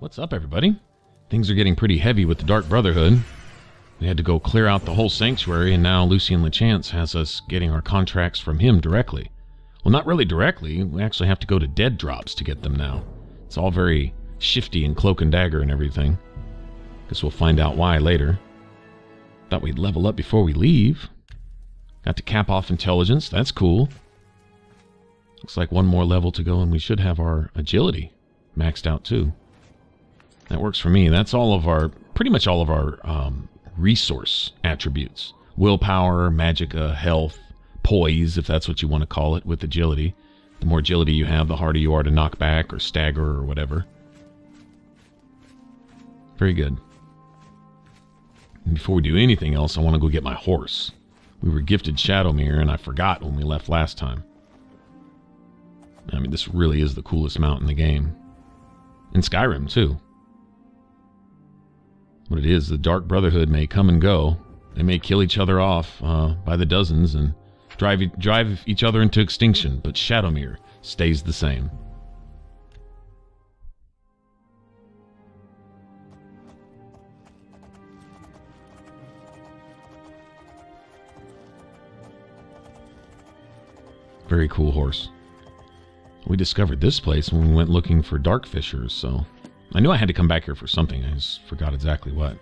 What's up, everybody? Things are getting pretty heavy with the Dark Brotherhood. We had to go clear out the whole sanctuary, and now Lucien Lachance has us getting our contracts from him directly. Well, not really directly. We actually have to go to dead drops to get them now. It's all very shifty and cloak and dagger and everything. Guess we'll find out why later. Thought we'd level up before we leave. Got to cap off intelligence. That's cool. Looks like one more level to go, and we should have our agility maxed out too. That works for me. That's all of our, pretty much all of our resource attributes. Willpower, magicka, health, poise, if that's what you want to call it, with agility. The more agility you have, the harder you are to knock back or stagger or whatever. Very good. And before we do anything else, I want to go get my horse. We were gifted Shadowmere, and I forgot when we left last time. I mean, this really is the coolest mount in the game. In Skyrim, too. What it is, the Dark Brotherhood may come and go. They may kill each other off by the dozens and drive each other into extinction, but Shadowmere stays the same. Very cool horse. We discovered this place when we went looking for dark fishers, so I knew I had to come back here for something. I just forgot exactly what.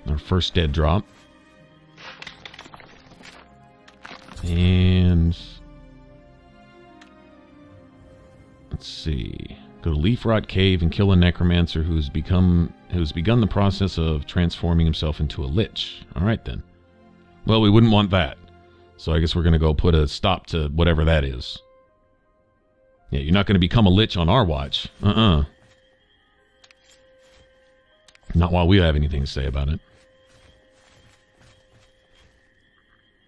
Our first dead drop. And let's see. Go to Leaf Rot Cave and kill a necromancer who's begun the process of transforming himself into a lich. Alright then. Well, we wouldn't want that. So I guess we're going to go put a stop to whatever that is. Yeah, you're not going to become a lich on our watch. Not while we have anything to say about it.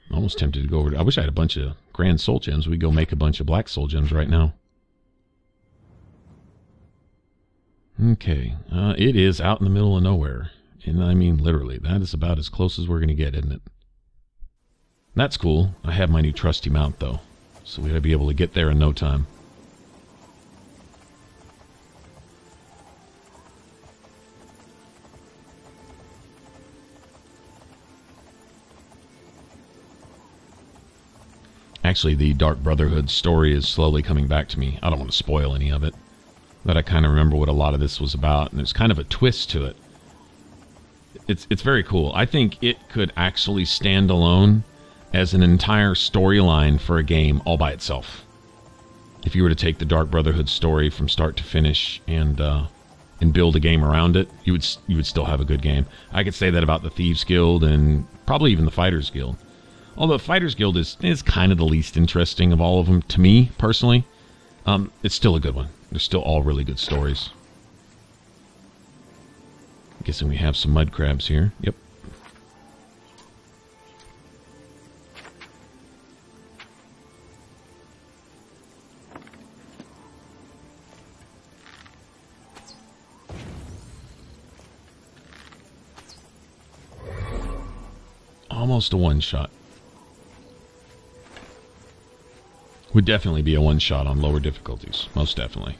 I'm almost tempted to go over to... I wish I had a bunch of grand soul gems. We'd go make a bunch of black soul gems right now. Okay. It is out in the middle of nowhere. And I mean literally. That is about as close as we're going to get, isn't it? That's cool. I have my new trusty mount, though. So we ought to be able to get there in no time. Actually, the Dark Brotherhood story is slowly coming back to me. I don't want to spoil any of it. But I kind of remember what a lot of this was about, and there's kind of a twist to it. It's very cool. I think it could actually stand alone as an entire storyline for a game all by itself. If you were to take the Dark Brotherhood story from start to finish and build a game around it, you would still have a good game. I could say that about the Thieves Guild and probably even the Fighters Guild. Although Fighters Guild is kind of the least interesting of all of them, to me, personally. It's still a good one. They're still all really good stories. I'm guessing we have some mud crabs here. Yep. Almost a one-shot. Would definitely be a one-shot on lower difficulties. Most definitely.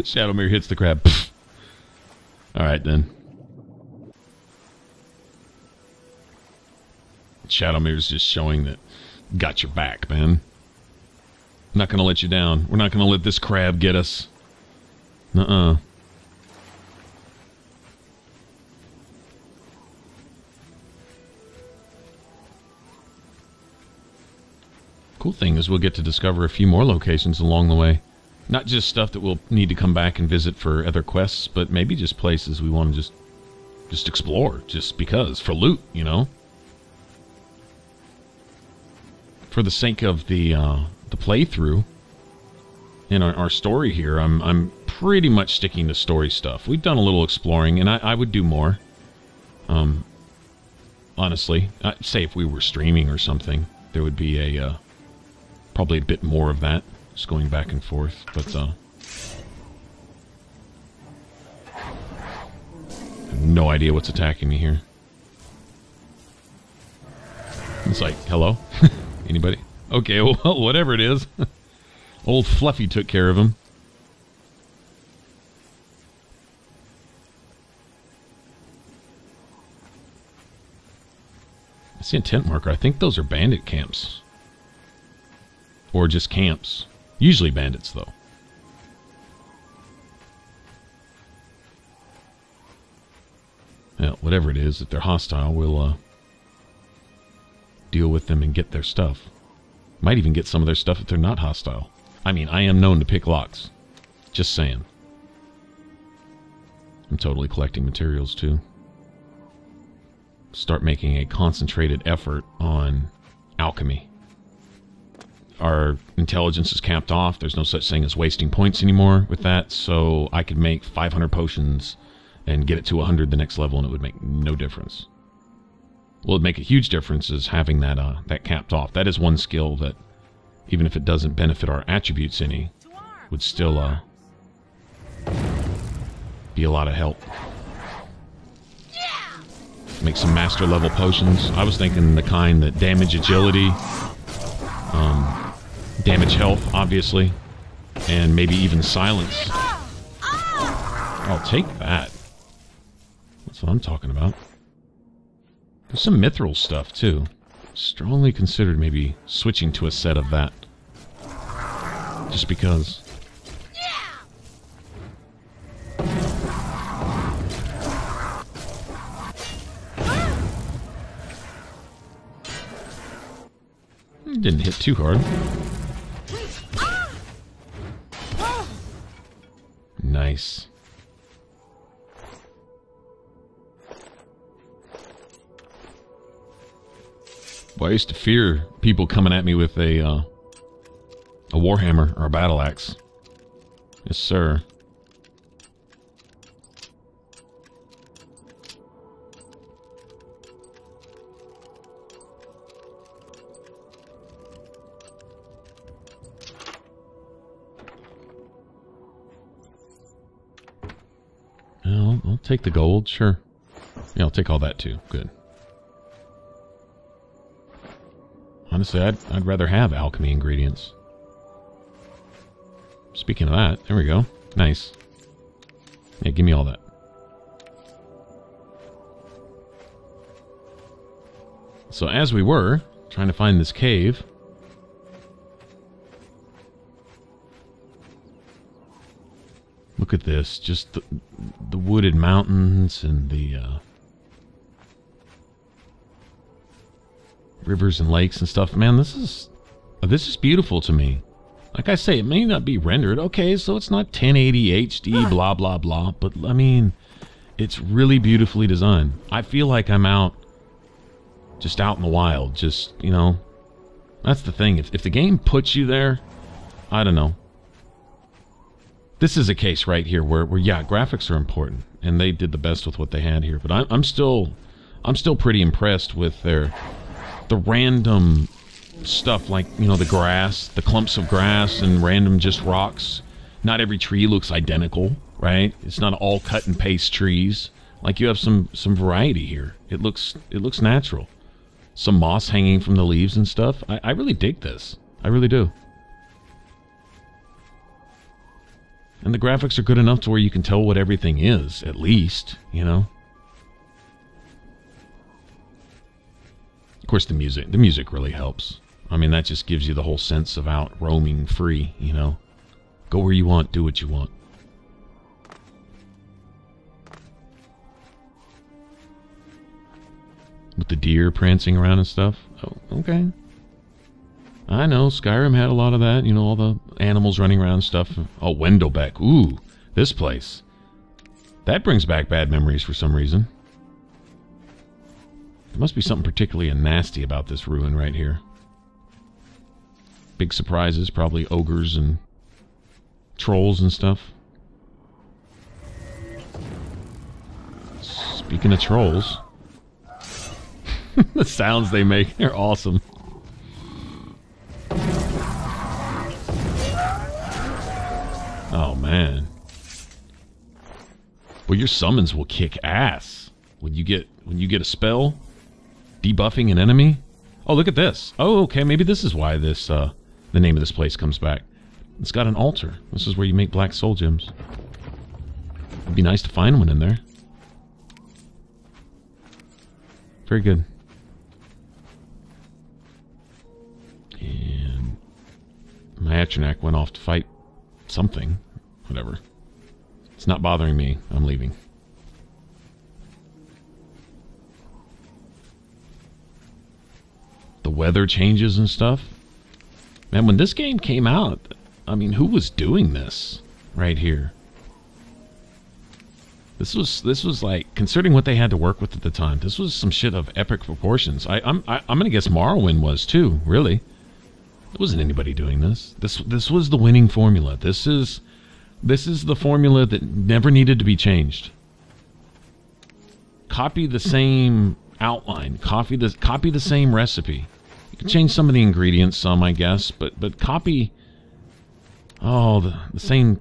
Shadowmere hits the crab. Alright then. Shadowmere's just showing that got your back, man. Not gonna let you down. We're not gonna let this crab get us. Cool thing is we'll get to discover a few more locations along the way. Not just stuff that we'll need to come back and visit for other quests, but maybe just places we want to just explore, just because, for loot, you know? For the sake of the playthrough in our story here, I'm pretty much sticking to story stuff. We've done a little exploring, and I would do more. Honestly, I'd say if we were streaming or something, there would be probably a bit more of that. Just going back and forth, but I have no idea what's attacking me here. It's like, hello? Anybody? Okay, well, whatever it is. Old Fluffy took care of him. I see a tent marker. I think those are bandit camps. Or just camps. Usually bandits, though. Well, whatever it is, if they're hostile, we'll deal with them and get their stuff. Might even get some of their stuff if they're not hostile. I mean, I am known to pick locks. Just saying. I'm totally collecting materials, too. Start making a concentrated effort on alchemy. Our intelligence is capped off. There's no such thing as wasting points anymore with that, so I could make 500 potions and get it to 100 the next level, and it would make no difference. Well, it'd make a huge difference is having that that capped off. That is one skill that, even if it doesn't benefit our attributes any, would still be a lot of help. Make some master level potions. I was thinking the kind that damage agility, damage health, obviously, and maybe even silence. I'll take that. That's what I'm talking about. There's some mithril stuff, too. Strongly considered maybe switching to a set of that. Just because. Didn't hit too hard. Nice. Well, I used to fear people coming at me with a warhammer or a battle axe. Yes, sir. I'll take the gold, sure. Yeah, I'll take all that too. Good. Honestly, I'd rather have alchemy ingredients. Speaking of that, there we go. Nice. Yeah, give me all that. So as we were trying to find this cave, look at this, just the wooded mountains and the rivers and lakes and stuff. Man, this is beautiful to me. Like I say, it may not be rendered. Okay, so it's not 1080 HD, blah, blah, blah. But, I mean, it's really beautifully designed. I feel like I'm just out in the wild. Just, you know, that's the thing. If the game puts you there, I don't know. This is a case right here where yeah, graphics are important, and they did the best with what they had here. But I'm still pretty impressed with the random stuff, like, you know, the grass, the clumps of grass, and random just rocks. Not every tree looks identical, right? It's not all cut and paste trees. Like, you have some variety here. It looks natural. Some moss hanging from the leaves and stuff. I really dig this. I really do. And the graphics are good enough to where you can tell what everything is, at least, you know? Of course, the music really helps. I mean, that just gives you the whole sense of out roaming free, you know? Go where you want, do what you want. With the deer prancing around and stuff. Oh, okay. I know, Skyrim had a lot of that, you know, all the animals running around and stuff. Oh, Wendelbeck. Ooh, this place. That brings back bad memories for some reason. There must be something particularly nasty about this ruin right here. Big surprises, probably ogres and trolls and stuff. Speaking of trolls, the sounds they make, they're awesome. Oh, man. Well, your summons will kick ass when you get a spell debuffing an enemy. Oh, look at this. Oh, okay, maybe this is why this the name of this place comes back. It's got an altar. This is where you make black soul gems. It'd be nice to find one in there. Very good. And my Atronach went off to fight something. Whatever. It's not bothering me. I'm leaving. The weather changes and stuff. Man, when this game came out, I mean, who was doing this right here? This was like, considering what they had to work with at the time, this was some shit of epic proportions. I'm gonna guess Morrowind was too, really. There wasn't anybody doing this. This was the winning formula. This is the formula that never needed to be changed. Copy the same outline. Copy the same recipe. You can change some of the ingredients, some I guess, but copy. Oh, the same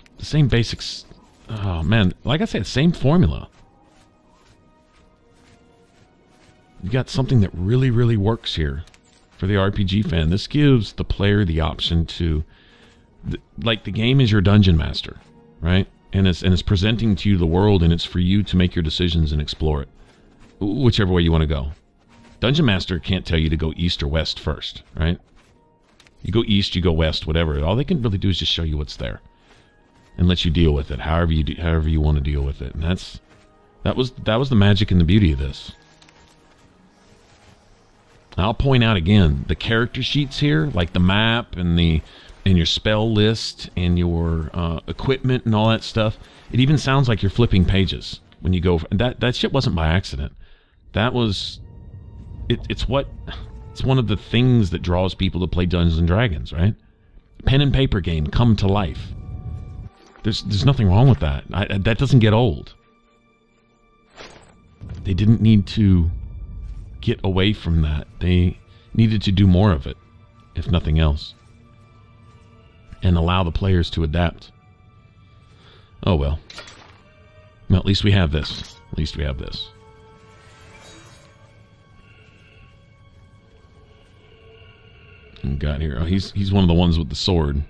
basics. Oh man, like I said, same formula. You got something that really, really works here for the RPG fan. This gives the player the option to, like, the game is your dungeon master, right? And it's presenting to you the world, and it's for you to make your decisions and explore it, whichever way you want to go. Dungeon master can't tell you to go east or west first, right? You go east, you go west, whatever. All they can really do is just show you what's there and let you deal with it, however you want to deal with it. And that was the magic and the beauty of this. I'll point out again, the character sheets here, like the map and your spell list and your equipment and all that stuff. It even sounds like you're flipping pages when you go. That shit wasn't by accident. That was it's one of the things that draws people to play Dungeons and Dragons, right? Pen and paper game come to life. There's nothing wrong with that. That doesn't get old. They didn't need to get away from that. They needed to do more of it, if nothing else, and allow the players to adapt. Oh well. Well, at least we have this. At least we have this. And got here. Oh, he's one of the ones with the sword.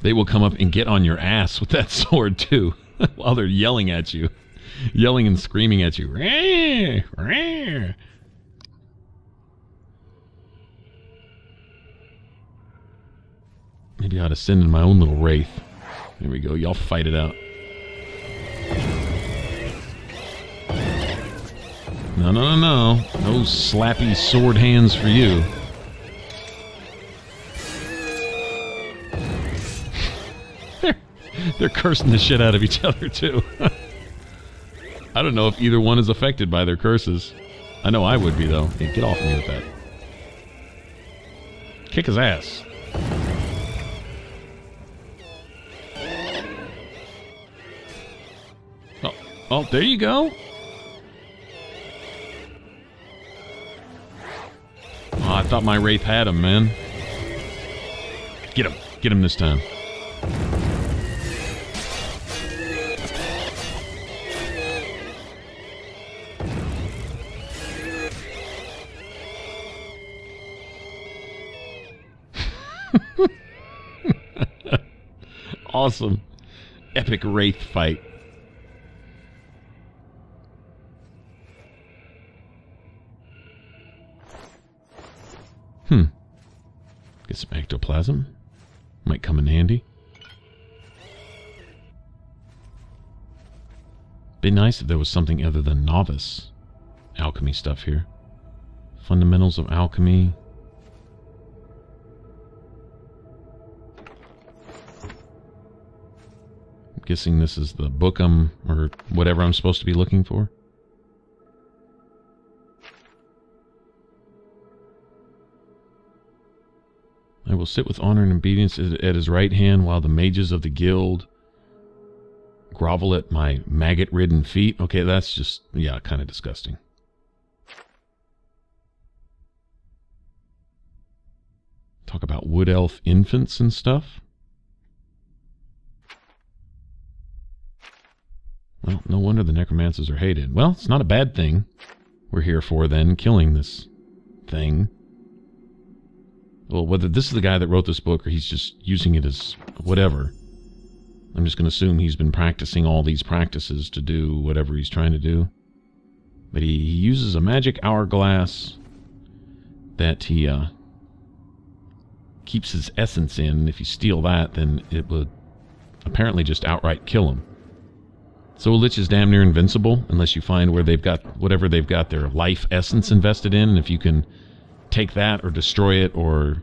They will come up and get on your ass with that sword too, while they're yelling at you, yelling and screaming at you. Rawr, rawr. Maybe I ought to send in my own little wraith. There we go. Y'all fight it out. No, no, no, no. No slappy sword hands for you. They're cursing the shit out of each other, too. I don't know if either one is affected by their curses. I know I would be, though. Hey, get off of me with that. Kick his ass. Oh, there you go. Oh, I thought my wraith had him, man. Get him. Get him this time. Awesome. Epic wraith fight. Get some ectoplasm. Might come in handy. Be nice if there was something other than novice alchemy stuff here. Fundamentals of alchemy. I'm guessing this is the book or whatever I'm supposed to be looking for. I will sit with honor and obedience at his right hand while the mages of the guild grovel at my maggot-ridden feet. Okay, that's just, yeah, kind of disgusting. Talk about wood elf infants and stuff. Well, no wonder the necromancers are hated. Well, it's not a bad thing we're here for, then, killing this thing. Well, whether this is the guy that wrote this book or he's just using it as whatever, I'm just going to assume he's been practicing all these practices to do whatever he's trying to do. But he uses a magic hourglass that he keeps his essence in, and if you steal that, then it would apparently just outright kill him. So a Lich is damn near invincible, unless you find where they've got whatever they've got their life essence invested in, and if you can take that or destroy it or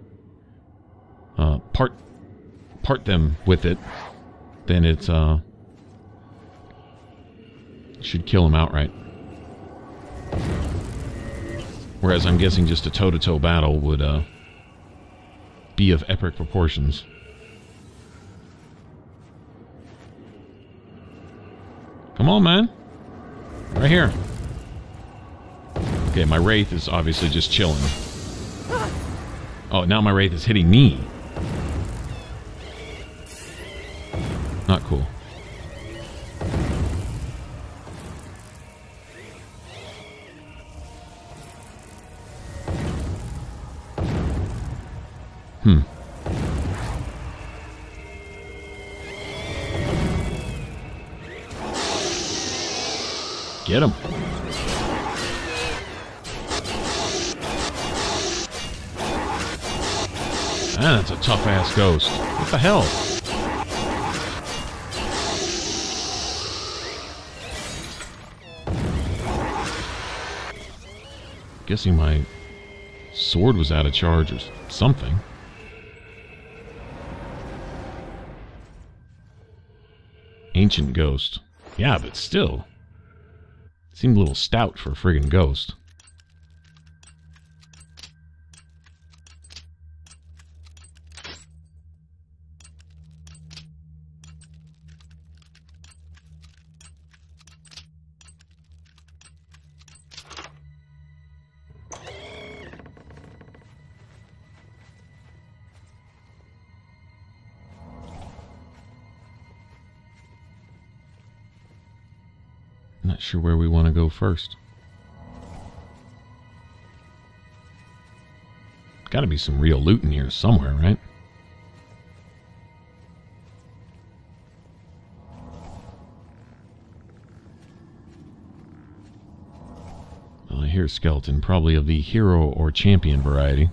part them with it, then it should kill him outright. Whereas I'm guessing just a toe-to-toe battle would be of epic proportions. Come on, man. Right here. Okay, my Wraith is obviously just chilling. Oh, now my Wraith is hitting me. Not cool. Get him. Man, that's a tough-ass ghost. What the hell? Guessing my sword was out of charge or something. Ancient ghost. Yeah, but still. Seemed a little stout for a friggin' ghost. Not sure where we want to go first. Got to be some real loot in here somewhere, right? Well, I hear a skeleton, probably of the hero or champion variety.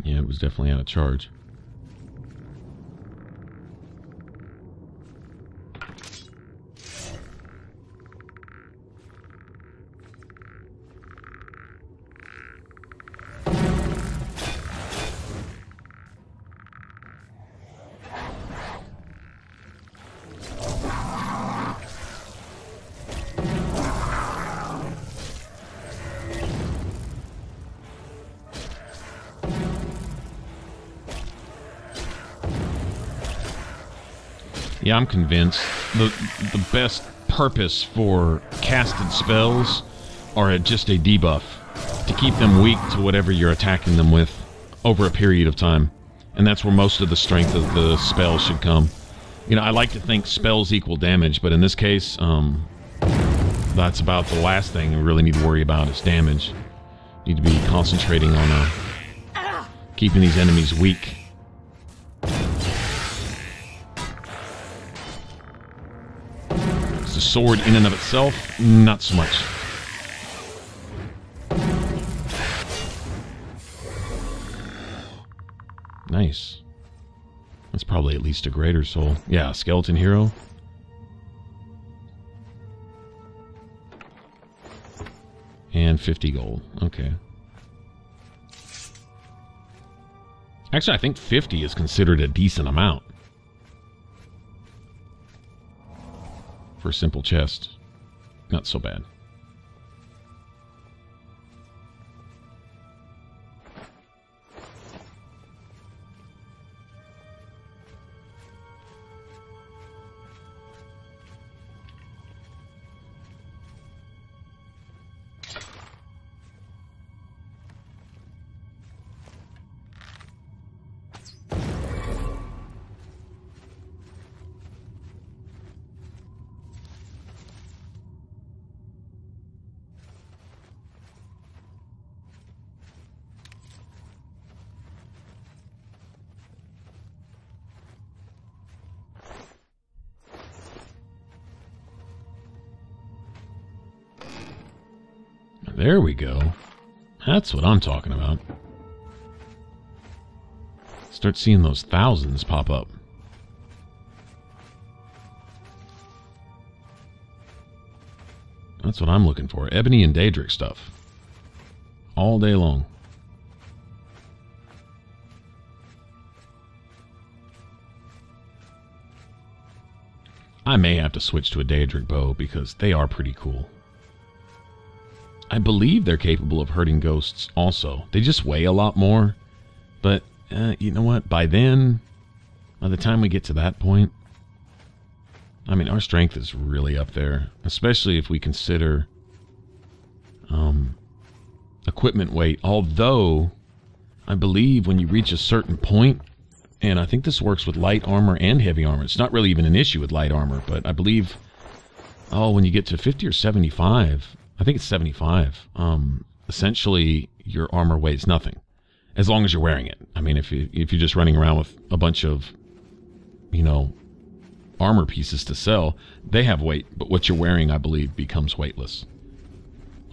Yeah, it was definitely out of charge. Yeah, I'm convinced the best purpose for casted spells are just a debuff to keep them weak to whatever you're attacking them with over a period of time. And that's where most of the strength of the spell should come. You know, I like to think spells equal damage, but in this case, that's about the last thing we really need to worry about is damage. Need to be concentrating on keeping these enemies weak. The sword in and of itself, not so much. Nice. That's probably at least a greater soul. Yeah, skeleton hero. And 50 gold. Okay. Actually, I think 50 is considered a decent amount for a simple chest. Not so bad. There we go. That's what I'm talking about. Start seeing those thousands pop up. That's what I'm looking for. Ebony and Daedric stuff. All day long. I may have to switch to a Daedric bow because they are pretty cool. I believe they're capable of hurting ghosts also. They just weigh a lot more. But, you know what? By then, by the time we get to that point, I mean, our strength is really up there. Especially if we consider equipment weight. Although, I believe when you reach a certain point, and I think this works with light armor and heavy armor. It's not really even an issue with light armor, but I believe, when you get to 50 or 75, I think it's 75, essentially your armor weighs nothing, as long as you're wearing it. I mean, if you're just running around with a bunch of, you know, armor pieces to sell, they have weight, but what you're wearing, I believe, becomes weightless.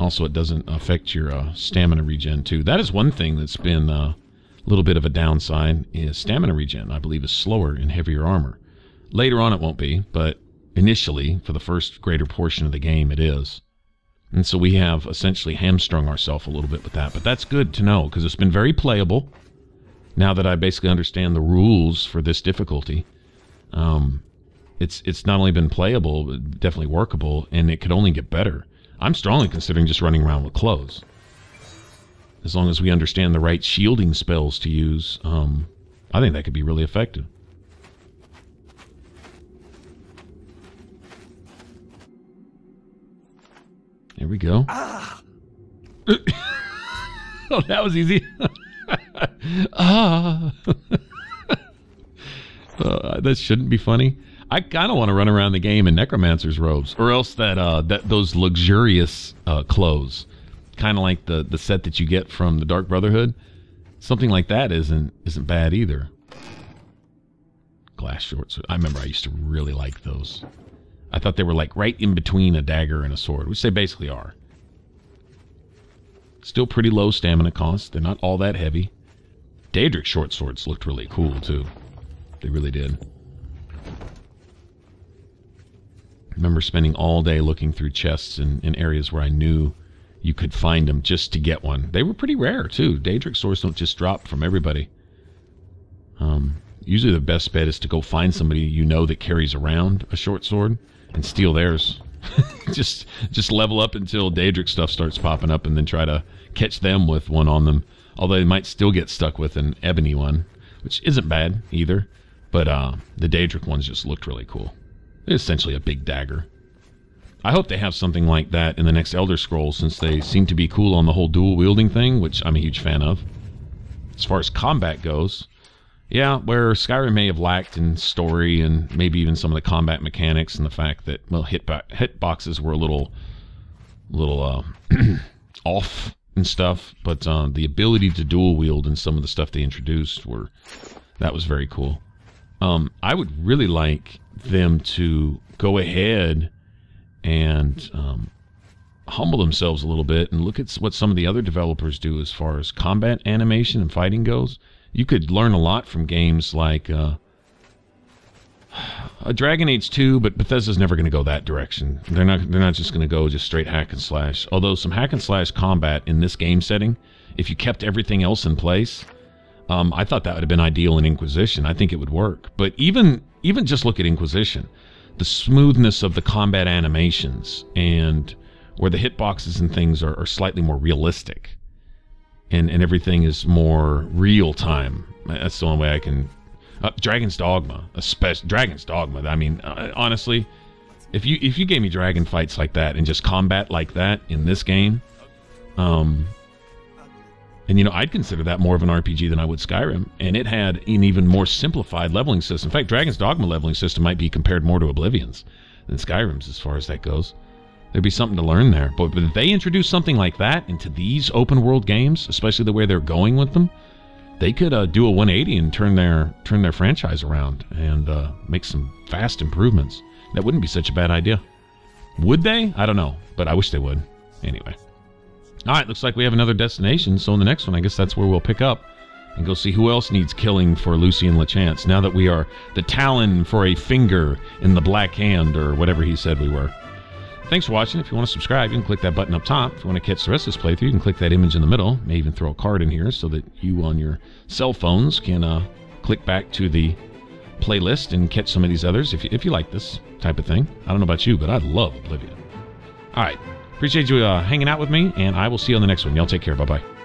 Also, it doesn't affect your stamina regen, too. That is one thing that's been a little bit of a downside, is stamina regen, I believe, is slower in heavier armor. Later on, it won't be, but initially, for the first greater portion of the game, it is. And so we have essentially hamstrung ourselves a little bit with that, but that's good to know, because it's been very playable. Now that I basically understand the rules for this difficulty, it's not only been playable, but definitely workable, and it could only get better. I'm strongly considering just running around with clothes. As long as we understand the right shielding spells to use, I think that could be really effective. There we go. Ah! Oh, that was easy. Ah! That shouldn't be funny. I kind of want to run around the game in Necromancer's robes, or else those luxurious clothes, kind of like the set that you get from the Dark Brotherhood. Something like that isn't bad either. Glass shorts. I remember I used to really like those. I thought they were like right in between a dagger and a sword, which they basically are. Still pretty low stamina cost. They're not all that heavy. Daedric short swords looked really cool too. They really did. I remember spending all day looking through chests in areas where I knew you could find them just to get one. They were pretty rare too. Daedric swords don't just drop from everybody. Usually the best bet is to go find somebody you know that carries around a short sword and steal theirs. just level up until Daedric stuff starts popping up and then try to catch them with one on them. Although they might still get stuck with an ebony one, which isn't bad either. But the Daedric ones just looked really cool. It's essentially a big dagger. I hope they have something like that in the next Elder Scrolls, since they seem to be cool on the whole dual wielding thing, which I'm a huge fan of. As far as combat goes, yeah, where Skyrim may have lacked in story and maybe even some of the combat mechanics and the fact that, well, hitboxes were a little off and stuff, but the ability to dual wield and some of the stuff they introduced that was very cool. I would really like them to go ahead and humble themselves a little bit and look at what some of the other developers do as far as combat animation and fighting goes. You could learn a lot from games like a Dragon Age 2, but Bethesda's never going to go that direction. They're not just going to go just straight hack and slash. Although some hack and slash combat in this game setting, if you kept everything else in place, I thought that would have been ideal in Inquisition. I think it would work. But even just look at Inquisition. The smoothness of the combat animations and where the hitboxes and things are slightly more realistic. And everything is more real time. That's the only way I can... Dragon's Dogma. Dragon's Dogma. I mean, honestly, if you gave me dragon fights like that and just combat like that in this game, and you know, I'd consider that more of an RPG than I would Skyrim, and it had an even more simplified leveling system. In fact, Dragon's Dogma leveling system might be compared more to Oblivion's than Skyrim's as far as that goes. There'd be something to learn there. But if they introduce something like that into these open world games, especially the way they're going with them, they could do a 180 and turn their franchise around and make some vast improvements. That wouldn't be such a bad idea. Would they? I don't know, but I wish they would. Anyway. All right, looks like we have another destination. So in the next one, I guess that's where we'll pick up and go see who else needs killing for Lucien LeChance, now that we are the talon for a finger in the black hand, or whatever he said we were. Thanks for watching. If you want to subscribe, you can click that button up top. If you want to catch the rest of this playthrough, you can click that image in the middle. May even throw a card in here so that you on your cell phones can click back to the playlist and catch some of these others if you like this type of thing. I don't know about you, but I love Oblivion. All right. Appreciate you hanging out with me, and I will see you on the next one. Y'all take care. Bye-bye.